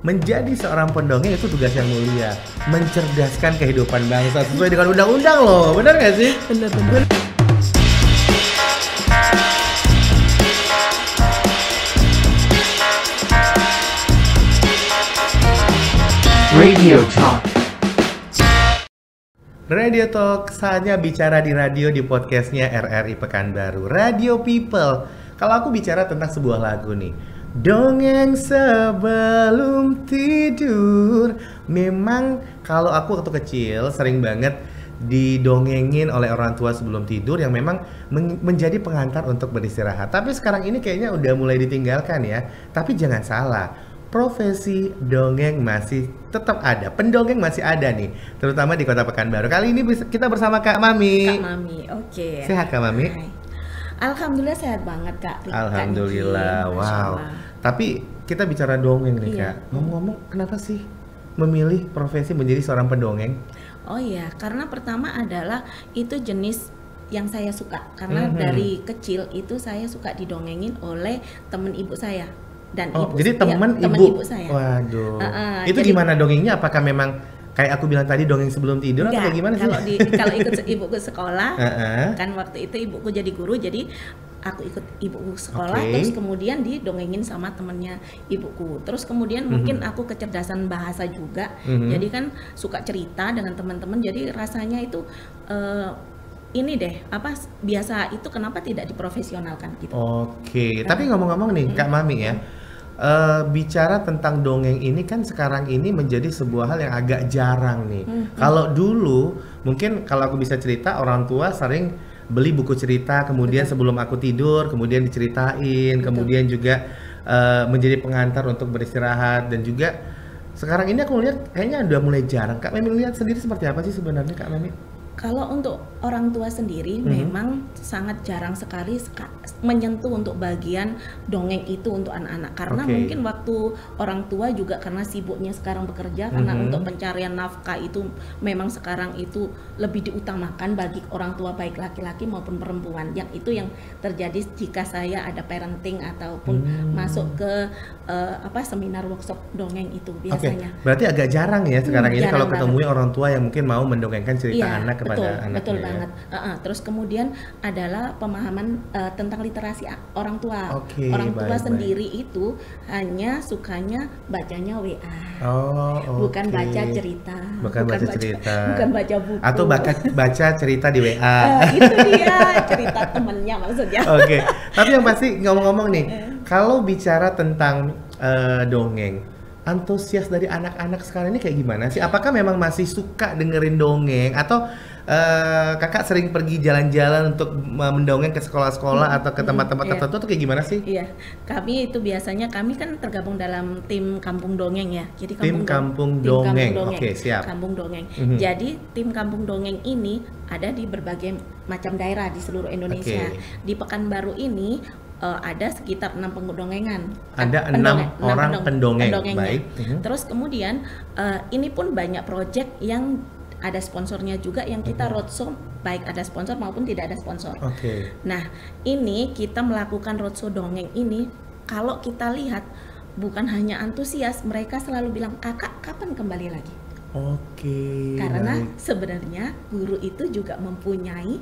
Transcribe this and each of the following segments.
Menjadi seorang pendongeng itu tugas yang mulia, mencerdaskan kehidupan bangsa sesuai dengan undang-undang loh, benar nggak sih? Benar. Radio Talk. Radio Talk, saatnya bicara di radio di podcastnya RRI Pekanbaru, Radio People. Kalau aku bicara tentang sebuah lagu nih, dongeng sebelum tidur. Memang kalau aku waktu kecil sering banget didongengin oleh orang tua sebelum tidur yang memang menjadi pengantar untuk beristirahat. Tapi sekarang ini kayaknya udah mulai ditinggalkan ya. Tapi jangan salah, profesi dongeng masih tetap ada, pendongeng masih ada nih, terutama di Kota Pekanbaru. Kali ini kita bersama Kak Mami. Kak Mami, oke. Sehat Kak Mami? Hai. Alhamdulillah sehat banget Kak. Alhamdulillah, wow. Tapi kita bicara dongeng nih Kak. Ngomong-ngomong, kenapa sih memilih profesi menjadi seorang pendongeng? Oh iya, karena pertama adalah itu jenis yang saya suka. Karena dari kecil itu saya suka didongengin oleh temen ibu saya. Dan ibu, jadi temen ibu saya. Waduh. Itu jadi, gimana dongengnya? Apakah memang kayak aku bilang tadi dongeng sebelum tidur atau gimana sih? Kalau ikut ibuku sekolah, kan waktu itu ibuku jadi guru, jadi aku ikut ibuku sekolah, terus kemudian didongengin sama temennya ibuku. Terus kemudian mungkin aku kecerdasan bahasa juga, jadi kan suka cerita dengan teman-teman, jadi rasanya itu ini deh, biasa itu kenapa tidak diprofesionalkan gitu. Oke, tapi ngomong-ngomong nih Kak Mami ya, bicara tentang dongeng ini kan sekarang ini menjadi sebuah hal yang agak jarang nih. Kalau dulu mungkin kalau aku bisa cerita, orang tua sering beli buku cerita, kemudian sebelum aku tidur, kemudian diceritain, kemudian juga menjadi pengantar untuk beristirahat. Dan juga sekarang ini aku lihat kayaknya udah mulai jarang. Kak Mami lihat sendiri seperti apa sih sebenarnya Kak Mami? Kalau untuk orang tua sendiri memang sangat jarang sekali menyentuh untuk bagian dongeng itu untuk anak-anak, karena mungkin waktu orang tua juga karena sibuknya sekarang bekerja, karena untuk pencarian nafkah itu memang sekarang itu lebih diutamakan bagi orang tua baik laki-laki maupun perempuan. Yang itu yang terjadi jika saya ada parenting ataupun masuk ke seminar workshop dongeng itu biasanya. Berarti agak jarang ya sekarang ini kalau ketemu orang tua yang mungkin mau mendongengkan cerita anak kepada anaknya. Betul banget. Terus kemudian adalah pemahaman tentang literasi orang tua. Orang tua sendiri itu hanya sukanya bacanya WA. Bukan baca cerita. Bukan baca cerita. Bukan baca buku. Atau baca cerita di WA. Itu dia cerita temennya maksudnya. Tapi yang pasti ngomong-ngomong nih, kalau bicara tentang dongeng, antusias dari anak-anak sekarang ini kayak gimana sih? Apakah memang masih suka dengerin dongeng atau kakak sering pergi jalan-jalan untuk mendongeng ke sekolah-sekolah atau ke tempat-tempat tertentu tuh kayak gimana sih? Iya, kami itu biasanya kami kan tergabung dalam tim Kampung Dongeng ya. Jadi tim Kampung Dongeng. Oke, siap. Kampung Dongeng. Jadi tim Kampung Dongeng ini ada di berbagai macam daerah di seluruh Indonesia. Di Pekanbaru ini ada sekitar 6 pendongengan. Ada 6 orang pendongeng. Baik. Terus kemudian ini pun banyak proyek yang ada sponsornya juga yang kita roadshow, baik ada sponsor maupun tidak ada sponsor. Nah, ini kita melakukan roadshow dongeng ini, kalau kita lihat bukan hanya antusias, mereka selalu bilang, "Kakak, kapan kembali lagi?" Karena sebenarnya guru itu juga mempunyai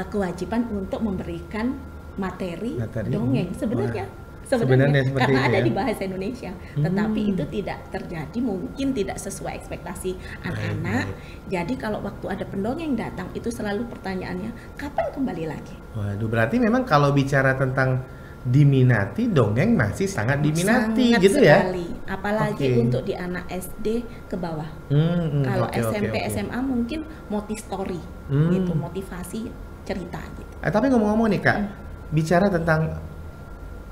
kewajiban untuk memberikan materi dongeng sebenarnya karena ada di bahasa Indonesia, tetapi itu tidak terjadi, mungkin tidak sesuai ekspektasi anak-anak. Jadi kalau waktu ada pendongeng datang itu selalu pertanyaannya, kapan kembali lagi? Waduh, berarti memang kalau bicara tentang diminati, dongeng masih sangat diminati gitu sekali. Apalagi untuk di anak SD ke bawah. Kalau SMP SMA mungkin story gitu, motivasi cerita gitu. Tapi ngomong-ngomong nih Kak, bicara tentang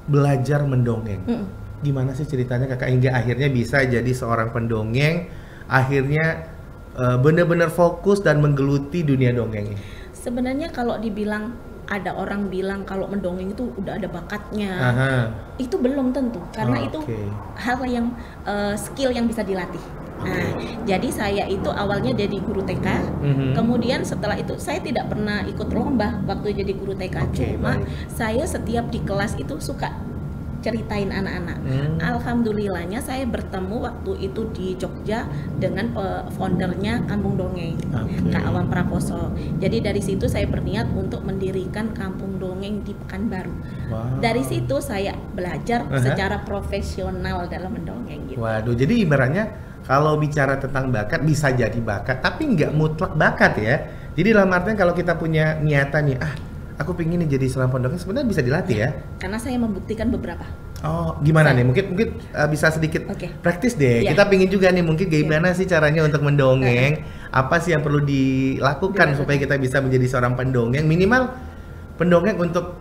belajar mendongeng, gimana sih ceritanya kakak hingga akhirnya bisa jadi seorang pendongeng, akhirnya benar-benar fokus dan menggeluti dunia dongeng? Sebenarnya kalau dibilang, ada orang bilang kalau mendongeng itu udah ada bakatnya, itu belum tentu, karena itu hal yang skill yang bisa dilatih. Nah, jadi saya itu awalnya jadi guru TK, kemudian setelah itu saya tidak pernah ikut lomba waktu jadi guru TK, cuma saya setiap di kelas itu suka ceritain anak-anak. Alhamdulillahnya saya bertemu waktu itu di Jogja dengan foundernya Kampung Dongeng, Kak Awam Prakoso. Jadi dari situ saya berniat untuk mendirikan Kampung Dongeng di Pekanbaru. Dari situ saya belajar secara profesional dalam mendongeng gitu. Waduh, jadi ibaratnya kalau bicara tentang bakat, bisa jadi bakat, tapi nggak mutlak bakat ya. Jadi dalam artian kalau kita punya niatan nih, aku pingin nih jadi seorang pendongeng, sebenarnya bisa dilatih ya? Karena saya membuktikan beberapa. Oh, gimana nih? Mungkin bisa sedikit praktis deh. Kita pingin juga nih, mungkin gimana sih caranya untuk mendongeng? Apa sih yang perlu dilakukan supaya kita bisa menjadi seorang pendongeng? Minimal pendongeng untuk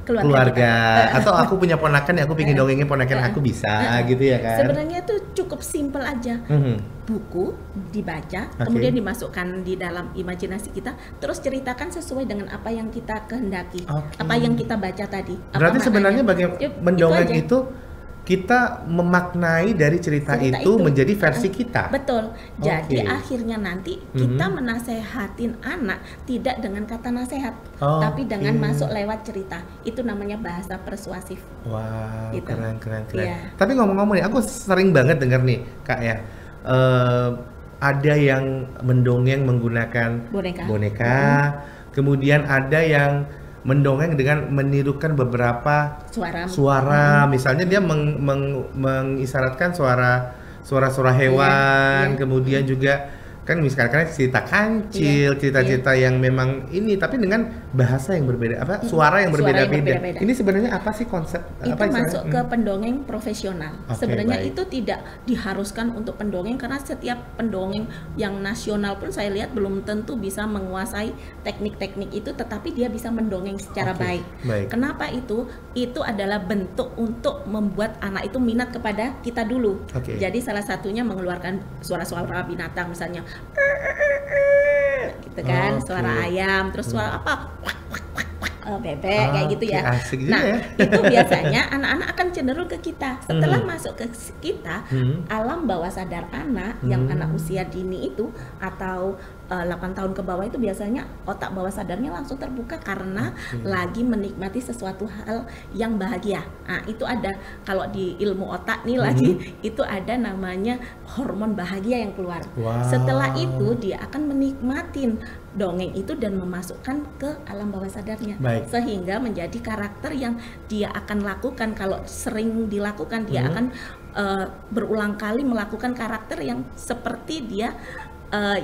keluarga atau aku punya ponakan ya, aku pingin dongengin ponakan aku, bisa gitu ya kan. Sebenarnya itu cukup simpel aja. Buku dibaca, kemudian dimasukkan di dalam imajinasi kita, terus ceritakan sesuai dengan apa yang kita kehendaki, apa yang kita baca tadi. Berarti sebenarnya bagaimana mendongeng itu kita memaknai dari cerita itu menjadi versi kita. Betul. Jadi akhirnya nanti kita menasehatin anak tidak dengan kata nasihat, tapi dengan masuk lewat cerita. Itu namanya bahasa persuasif. Wah, gitu. Keren. Yeah. Tapi ngomong-ngomong nih, aku sering banget dengar nih, Kak ya. Ada yang mendongeng menggunakan boneka. Kemudian ada yang mendongeng dengan menirukan beberapa suara. Misalnya dia mengisyaratkan suara hewan, kemudian juga kan misalkan cerita kancil, cerita-cerita yang memang ini, tapi dengan bahasa yang berbeda, suara yang berbeda-beda. Ini sebenarnya apa sih konsep? Itu masuk ke pendongeng profesional. Sebenarnya itu tidak diharuskan untuk pendongeng, karena setiap pendongeng yang nasional pun saya lihat belum tentu bisa menguasai teknik-teknik itu, tetapi dia bisa mendongeng secara baik. Kenapa itu? Itu adalah bentuk untuk membuat anak itu minat kepada kita dulu. Jadi salah satunya mengeluarkan suara-suara binatang, misalnya gitu kan, suara ayam, terus suara apa, bebek, kayak gitu ya. Nah, itu biasanya anak-anak akan cenderung ke kita. Setelah masuk ke kita, alam bawah sadar anak yang anak usia dini itu atau 8 tahun ke bawah itu biasanya otak bawah sadarnya langsung terbuka karena lagi menikmati sesuatu hal yang bahagia. Nah, itu ada, kalau di ilmu otak nih lagi, itu ada namanya hormon bahagia yang keluar. Setelah itu dia akan menikmatin dongeng itu dan memasukkan ke alam bawah sadarnya, sehingga menjadi karakter yang dia akan lakukan. Kalau sering dilakukan, dia akan berulang kali melakukan karakter yang seperti dia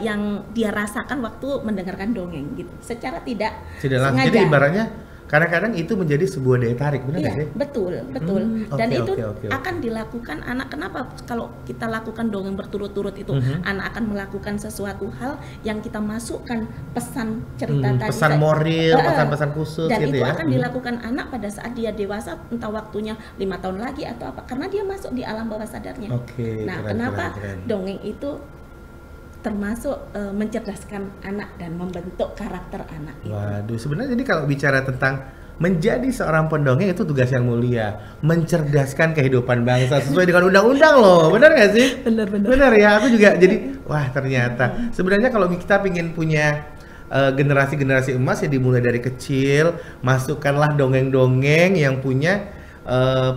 yang dia rasakan waktu mendengarkan dongeng gitu, secara tidak sengaja. Jadi ibaratnya kadang-kadang itu menjadi sebuah daya tarik, benar nggak sih? Betul. Dan itu akan dilakukan anak. Kenapa? Kalau kita lakukan dongeng berturut-turut itu, anak akan melakukan sesuatu hal yang kita masukkan pesan cerita tadi. Pesan moral, pesan-pesan khusus dan gitu itu ya. akan dilakukan anak pada saat dia dewasa, entah waktunya 5 tahun lagi atau apa, karena dia masuk di alam bawah sadarnya. Nah, kenapa dongeng itu termasuk mencerdaskan anak dan membentuk karakter anak itu. Waduh, sebenarnya jadi kalau bicara tentang menjadi seorang pendongeng itu tugas yang mulia, mencerdaskan kehidupan bangsa sesuai dengan undang-undang loh, benar nggak sih? Benar ya, aku juga jadi wah ternyata sebenarnya kalau kita ingin punya generasi-generasi emas ya dimulai dari kecil, masukkanlah dongeng-dongeng yang punya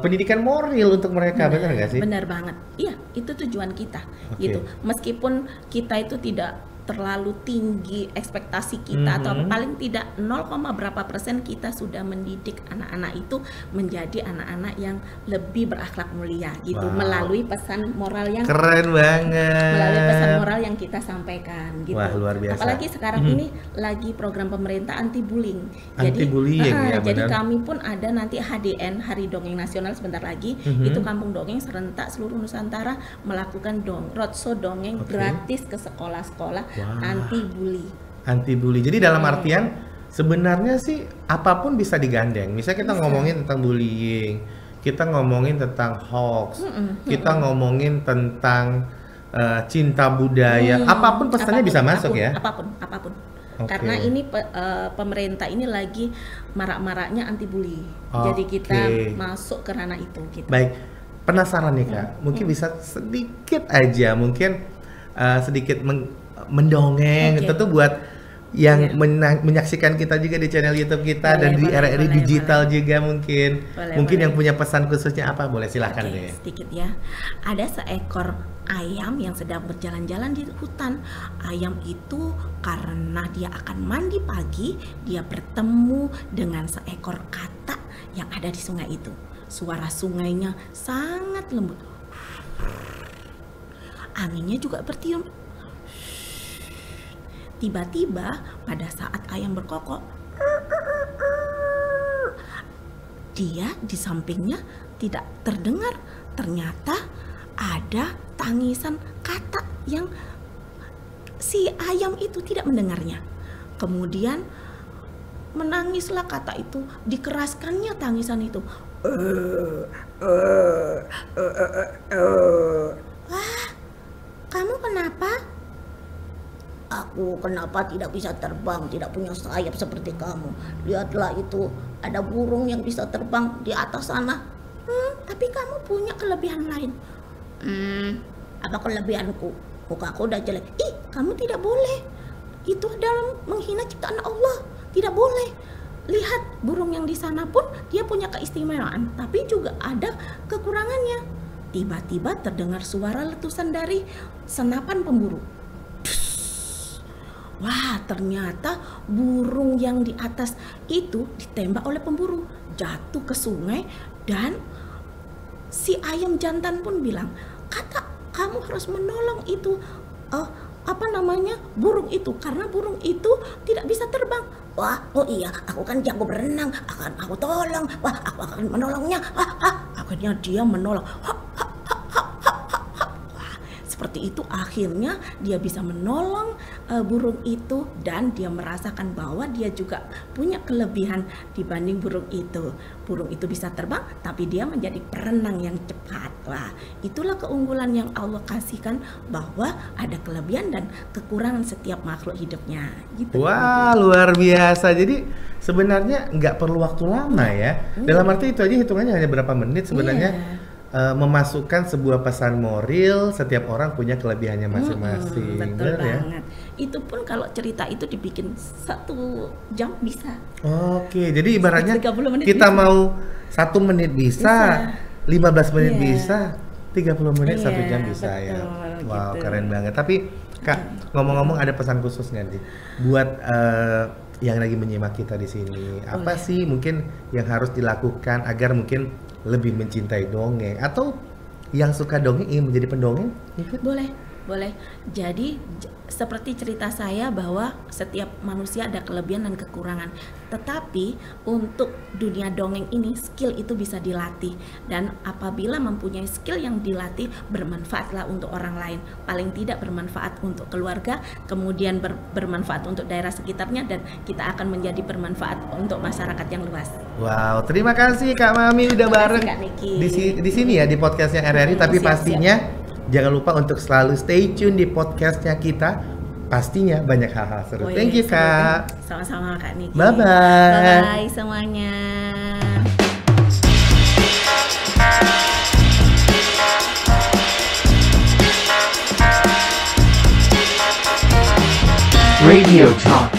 pendidikan moral untuk mereka, benar nggak sih? Benar banget, iya, itu tujuan kita gitu. Meskipun kita itu tidak terlalu tinggi ekspektasi kita atau paling tidak 0, berapa persen kita sudah mendidik anak-anak itu menjadi anak-anak yang lebih berakhlak mulia gitu, melalui pesan moral yang keren banget, melalui pesan moral yang kita sampaikan gitu. Wah, luar biasa. Apalagi sekarang ini lagi program pemerintah anti bullying. Jadi kami pun ada nanti HDN, Hari Dongeng Nasional, sebentar lagi itu Kampung Dongeng serentak seluruh Nusantara melakukan roadshow dongeng gratis ke sekolah-sekolah. Anti bully. Jadi dalam artian sebenarnya sih apapun bisa digandeng. Misalnya kita ngomongin tentang bullying, kita ngomongin tentang hoax, kita ngomongin tentang cinta budaya, apapun pesannya bisa masuk ya. Apapun. Karena ini pemerintah ini lagi marak-maraknya anti bully. Jadi kita masuk ke ranah itu gitu. Baik. Penasaran nih Kak, mungkin bisa sedikit aja, mungkin sedikit mendongeng, tentu buat yang menyaksikan kita juga di channel YouTube kita dan di RRI Digital juga mungkin yang punya pesan khususnya apa, boleh silahkan deh. Sedikit ya. Ada seekor ayam yang sedang berjalan-jalan di hutan. Ayam itu karena dia akan mandi pagi, dia bertemu dengan seekor katak yang ada di sungai itu. Suara sungainya sangat lembut. Anginnya juga bertiup. Tiba-tiba pada saat ayam berkokok, dia di sampingnya tidak terdengar. Ternyata ada tangisan katak yang si ayam itu tidak mendengarnya. Kemudian menangislah katak itu, dikeraskannya tangisan itu. Wah, kamu kenapa? Aku kenapa tidak bisa terbang, tidak punya sayap seperti kamu. Lihatlah itu, ada burung yang bisa terbang di atas sana. Tapi kamu punya kelebihan lain. Apa kelebihanku? Mukaku udah jelek. Kamu tidak boleh. Itu dalam menghina ciptaan Allah. Tidak boleh. Lihat, burung yang di sana pun dia punya keistimewaan, tapi juga ada kekurangannya. Tiba-tiba terdengar suara letusan dari senapan pemburu. Wah, ternyata burung yang di atas itu ditembak oleh pemburu, jatuh ke sungai, dan si ayam jantan pun bilang, "Katak, kamu harus menolong itu burung itu, karena burung itu tidak bisa terbang." Wah, oh iya, aku kan jago berenang, akan aku tolong. Wah, aku akan menolongnya. Akhirnya dia menolong. Seperti itu akhirnya dia bisa menolong burung itu, dan dia merasakan bahwa dia juga punya kelebihan dibanding burung itu. Burung itu bisa terbang, tapi dia menjadi perenang yang cepat. Wah, itulah keunggulan yang Allah kasihkan, bahwa ada kelebihan dan kekurangan setiap makhluk hidupnya. Gitu. Wah, luar biasa. Jadi sebenarnya nggak perlu waktu lama ya. Dalam arti itu aja hitungannya hanya berapa menit sebenarnya. Memasukkan sebuah pesan moral, setiap orang punya kelebihannya masing-masing. Betul banget. Itu pun kalau cerita itu dibikin 1 jam bisa. Oke, jadi ibaratnya kita bisa. Mau 1 menit bisa. 15 menit bisa, 30 menit 1 jam bisa. Betul, ya. Wow, gitu. Keren banget. Tapi Kak, ngomong-ngomong ada pesan khusus nanti buat yang lagi menyimak kita di sini. Apa sih mungkin yang harus dilakukan agar mungkin lebih mencintai dongeng, atau yang suka dongeng ingin menjadi pendongeng? Boleh. Jadi seperti cerita saya bahwa setiap manusia ada kelebihan dan kekurangan. Tetapi untuk dunia dongeng ini skill itu bisa dilatih, dan apabila mempunyai skill yang dilatih, bermanfaatlah untuk orang lain. Paling tidak bermanfaat untuk keluarga, kemudian bermanfaat untuk daerah sekitarnya, dan kita akan menjadi bermanfaat untuk masyarakat yang luas. Wow, terima kasih Kak Mami udah bareng di sini ya di podcastnya RRI. Tapi pastinya jangan lupa untuk selalu stay tune di podcastnya kita. Pastinya banyak hal-hal seru. Thank you Kak. Sama-sama Kak Niki. Bye-bye. Bye-bye semuanya. Radio Talk.